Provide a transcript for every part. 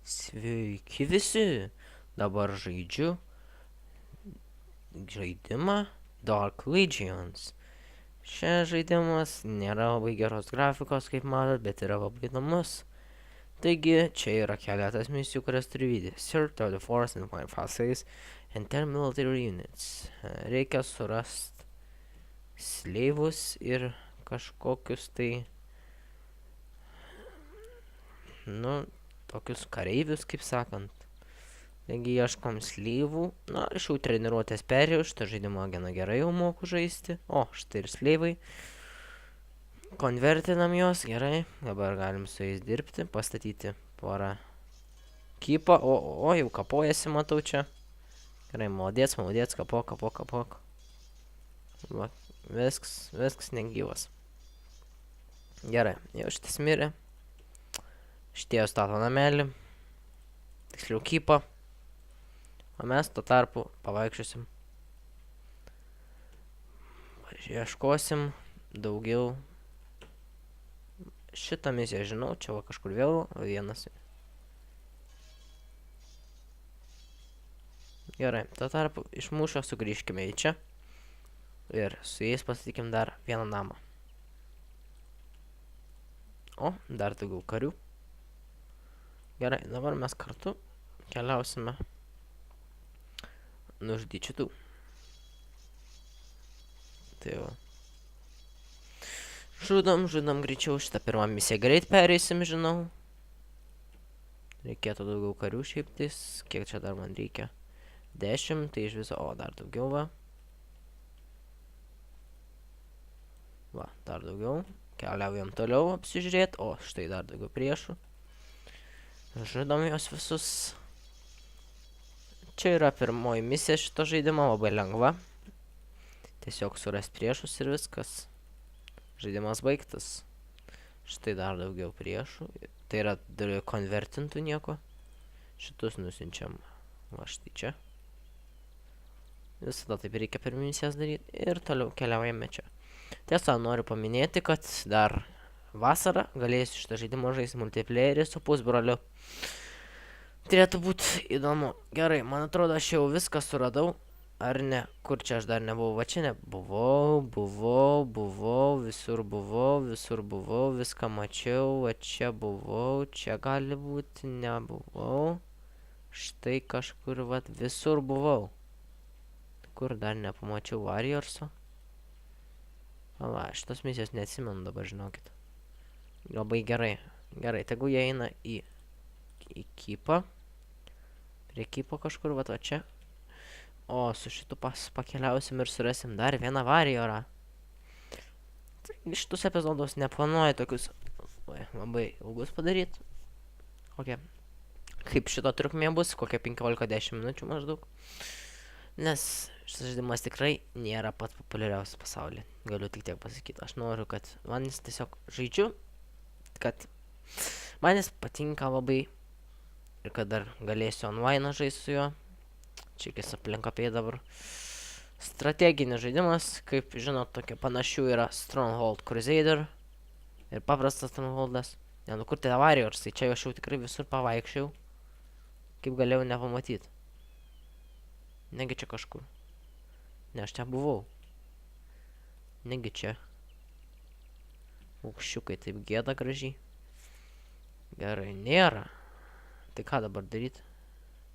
Sveiki visi, dabar žaidžiu žaidimą Dark Legions. Šis žaidimas nėra labai geros grafikos, kaip matot, bet yra labai įdomus. Taigi, čia yra keletas misijų, kurias turiu vykdyti. Search the forest and find facilities and 10 military units. Reikia surasti sleivus ir kažkokius tai, tokius kareivius, kaip sakant. Taigi ieškom sleivų. Aš jau treniruotės perėjau, šitą žaidimą gana gerai jau moku žaisti. O, štai ir sleivai. Konvertinam juos, gerai. Dabar galim su jais dirbti, pastatyti porą kypą. O, jau kapojasi, matau čia. Gerai, maudėts, kapok. Va, viskas negyvas. Gerai, jau šitas mirė. Šitie stato namelį. Tiksliau kypą. O mes tuo tarpu pavaikščiosim. Ieškosim daugiau. Šitą misiją žinau, čia va kažkur vėl vienas. Gerai, tuo tarpu iš mūšio sugrįžkime į čia. Ir su jais pastatykim dar vieną namą. O, dar daugiau karių. Gerai, dabar mes kartu keliausime nužudyti šitų. Tai jau. Žudom greičiau. Šitą pirmą misiją greit pereisim, žinau. Reikėtų daugiau karių šiaip tais. Kiek čia dar man reikia? 10, tai iš viso. O, dar daugiau va. Va, dar daugiau. Keliaujam toliau apsižiūrėti. O, štai dar daugiau priešų. Žudom juos visus. Čia yra pirmoji misija šito žaidimo, labai lengva. Tiesiog surast priešus ir viskas. Žaidimas baigtas. Štai dar daugiau priešų. Tai yra konvertintų nieko. Šitus nusinčiam. Va štai čia. Visada taip reikia per misijas daryti. Ir toliau keliaujame čia. Tiesa, noriu paminėti, kad dar vasarą galėsiu šitą žaidimą žaisti multiplayerį su pusbroliu. Turėtų būti įdomu. Gerai, man atrodo, aš jau viską suradau. Ar ne? Kur čia aš dar nebuvau? Va čia nebuvau. Visur buvau. Viską mačiau. Va čia buvau. Čia gali būti. Nebuvau. Štai kažkur, va, visur buvau. Kur dar nepamačiau Warriorso? Va, šitos misijos neatsimenu dabar, žinokit. Labai gerai. Gerai, tegu jie eina į kypą. Prie kypo kažkur, va čia. O, su šitu pakeliausim ir surasim dar vieną Warriorą. Šitus epizodus neplanuoju tokius labai ilgus padaryti. Kokie? Kaip šito trukmė bus? Kokia 15-10 minučių maždaug. Nes šitas žaidimas tikrai nėra pats populiariausias pasaulyje. Galiu tik tiek pasakyti. Aš noriu, kad man jis tiesiog žaidžiu. Kad man jis patinka labai. Ir kad dar galėsiu online žaisti su juo. Čia kis aplink apie dabar. Strateginis žaidimas. Kaip žinot, tokia panašių yra Stronghold Crusader. Ir paprastas Strongholdas. Kur tai Warriors, tai čia aš jau tikrai visur pavaikščiau. Kaip galėjau nepamatyti. Negi čia kažkur. Ne, aš čia buvau. Negi čia. Aukščiukai taip gėda gražiai. Gerai, nėra. Tai ką dabar daryti?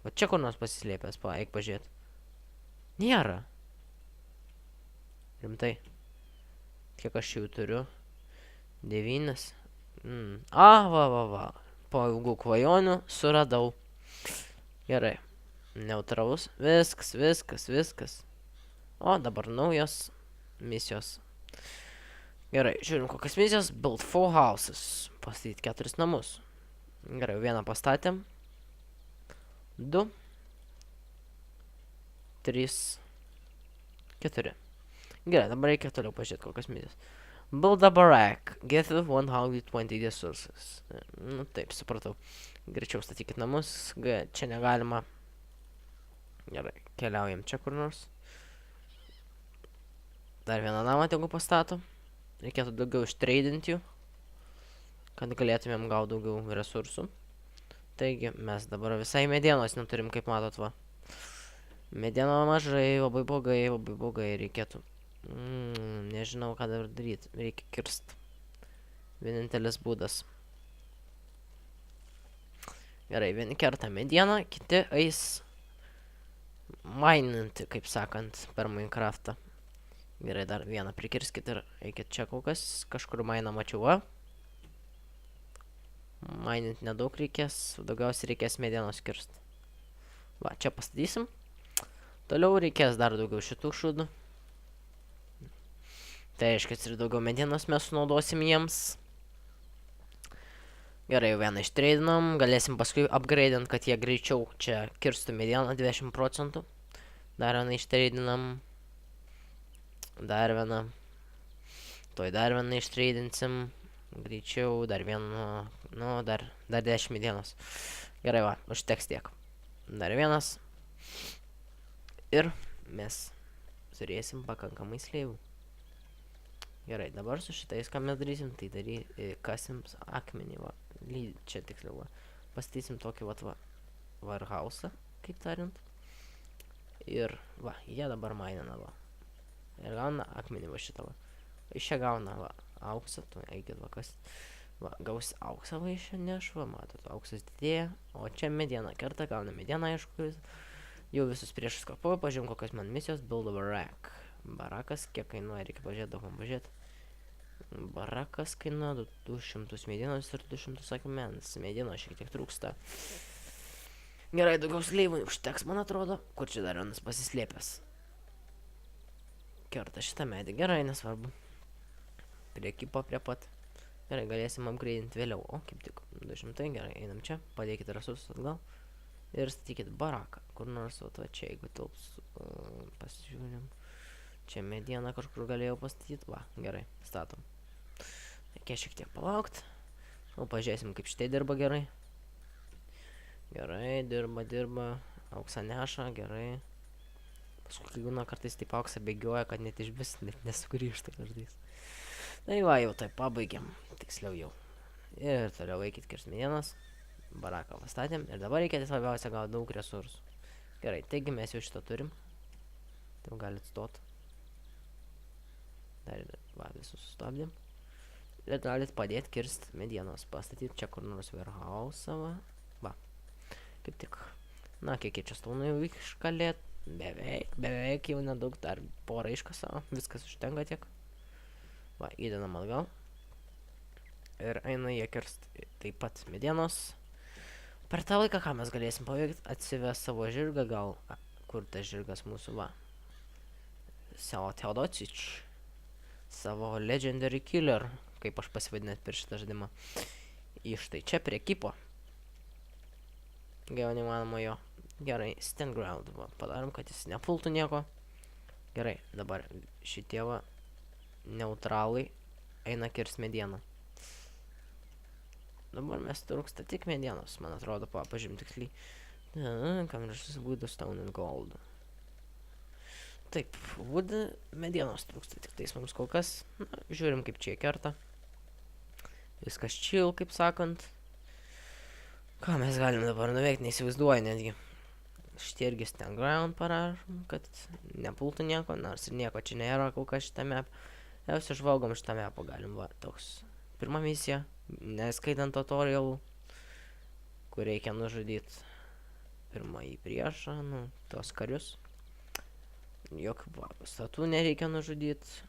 Va čia kur nors pasislėpęs, eik pažiūrėt. Nėra. Rimtai. Kiek aš jau turiu? 9. Va. Po ilgų kvajonių suradau. Gerai. Neutralus. Viskas. O, dabar naujos misijos. Gerai, žiūrim kokias misijos. Build 4 houses. Pastatyti 4 namus. Gerai, vieną pastatėm. 2. 3. 4. Gerai, dabar reikia toliau pažiūrėti kokias misijos. Build a barrack. Get 120 resources. Taip, supratau. Greičiau statykit namus. Čia negalima. Gerai, keliaujam čia kur nors. Dar vieną namą tegu pastato. Reikėtų daugiau ištreidinti jų. Kad galėtumėm gauti daugiau resursų. Taigi, mes dabar visai medienos neturim, kaip matot, va. Medieno mažai, labai blogai reikėtų. Nežinau, ką dabar daryti. Reikia kirst. Vienintelis būdas. Gerai, vieni kerta medieną, kiti eis maininti, kaip sakant, per Minecraftą. Gerai, dar vieną prikirskit ir eikit čia kaukas. Kažkur mainą mačiau, va. Mainint nedaug reikės, daugiausiai reikės medienos kirst. Va, čia pastatysim. Toliau reikės dar daugiau šitų šūdų. Tai reiškia, ir daugiau medienos mes sunaudosim jiems. Gerai, jau vieną ištreidinom. Galėsim paskui upgrade'int, kad jie greičiau čia kirstų medieną 20%. Dar vieną ištreidinam. Dar vieną. Toj dar vieną ištreidinsim. Greičiau, dar vieną. Nu, dar 10 medienos. Gerai, va, užteks tiek. Dar vienas. Ir mes turėsim pakankamai sleivių. Gerai, dabar su šitais, ką mes darysim, tai kasim akmenį, va. Čia tiksliau, va. Pastatysim tokį, va, warehouse, kaip tariant. Ir, va, jie dabar mainina, va. Ir gauna akmenį, va, šitą, va. Iš čia gauna, va, auksą, tu eikit, va, kas. Va, gaus auksą, va, iš čia neš, va, matot, auksas didėja. O čia mediena kerta, gauna medieną, aišku, jau visus priešus kapoju, pažiūrėjom, kokios man misijos, build a barrack. Barakas, kiek kainuoja, reikia pažiūrėti, daug man pažiūrėti. Barakas kainuoja 200 medienos ir 200 akmens. Medienos šiek tiek trūksta. Gerai, daugiau sleivų užteks, man atrodo. Kur čia dar vienas pasislėpęs? Kerta šitą medį. Gerai, nesvarbu. Prie kipo, prie pat. Gerai, galėsim upgrade'inti vėliau. O, kaip tik 200, gerai, einam čia. Padėkite resursus atgal. Ir statykit baraką. Kur nors, va, čia, jeigu tilps. Pasižiūrim. Čia medieną kažkur galėjau pastatyti. Va, gerai, statom. Reikia šiek tiek palaukti. O, pažiūrėsim, kaip šitai dirba gerai. Gerai, dirba. Auksą neša, gerai. Paskui, kai kartais taip auksą bėgioja, kad net išvis net nesugrįžta kartais. Tai va, jau tai pabaigiam. Tiksliau jau. Ir toliau eikit kirst medienos. Baraką pastatėm. Ir dabar reikėtų labiausia gauti daug resursų. Gerai, taigi mes jau šitą turim. Tai galit stot. Dar, va, visus sustabdėm. Ir galit padėti kirst medienos. Pastatyti čia kur nors warehouse, va. Va. Kaip tik. Na, kiek čia staunų jau iškalėt. Beveik jau nedaug. Dar porą iškasavo. Viskas užtenka tiek. Va, įdedam atgal. Ir eina jie kirst taip pat medienos. Per tą laiką, ką mes galėsim paveikti, atsives savo žirgą gal. Kur tas žirgas mūsų, va. Savo Teodosič. Savo Legendary Killer, kaip aš pasivadinėt per šitą žaidimą. Į štai čia prie kipo. Gal nemanoma jo. Gerai, stand ground, va, padarom, kad jis nepultų nieko. Gerai, dabar šitie va neutralai eina kirst medieną. Dabar mes trūksta tik medienos, man atrodo, pažym tiksliai. Kam rašys wood, stone and gold. Taip, wood medienos trūksta tik tais mums kol kas. Na, žiūrim, kaip čia kerta. Viskas chill, kaip sakant. Ką mes galim dabar nuveikti, neįsivaizduoju netgi. Šitie irgi stand ground parašom, kad nepultų nieko, nors ir nieko čia nėra kol kas šitame. Jau sužvalgom šitame mapą galim, va, toks. Pirma misija, neskaitant tutorialų, kur reikia nužudyti pirmąjį priešą, nu, tos karius. Jokių pastatų nereikia nužudyti.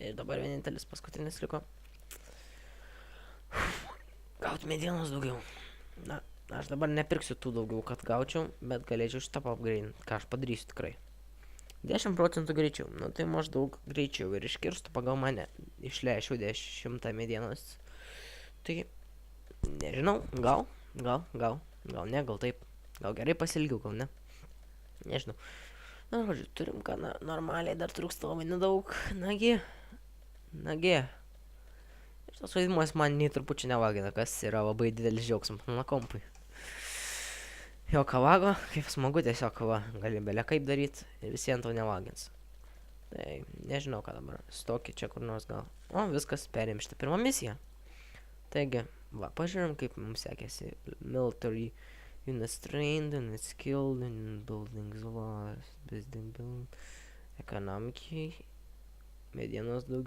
Ir dabar vienintelis paskutinis liko. Gauti medienos daugiau. Na, aš dabar nepirksiu tų daugiau, kad gaučiau, bet galėčiau šitą upgrade'inti, ką aš padarysiu tikrai. 10% greičiau, nu tai maždaug greičiau ir iškirstų pagal mane. Išleičiau 10 medienos. Tai, nežinau, gal ne, gal taip. Gal gerai pasilgiau, gal ne. Nežinau. Na, žodžiu, turim ką normaliai, dar trūksta labai nedaug. Nagi. Ir tos žaidimas man nei trupučiai nevagina, kas yra labai didelis džiaugsmas mano kompui. Jo ką vago, kaip smagu tiesiog va, gali belia kaip daryti ir visiems to nevagins. Tai nežinau ką dabar, stokį čia kur nors gal. O, viskas, perėm šitą pirmą misiją. Taigi, Va, pažiūrėjom, kaip mums sekėsi. Military units trained, units skilled, in buildings laws, building, economic, medienos daugiau.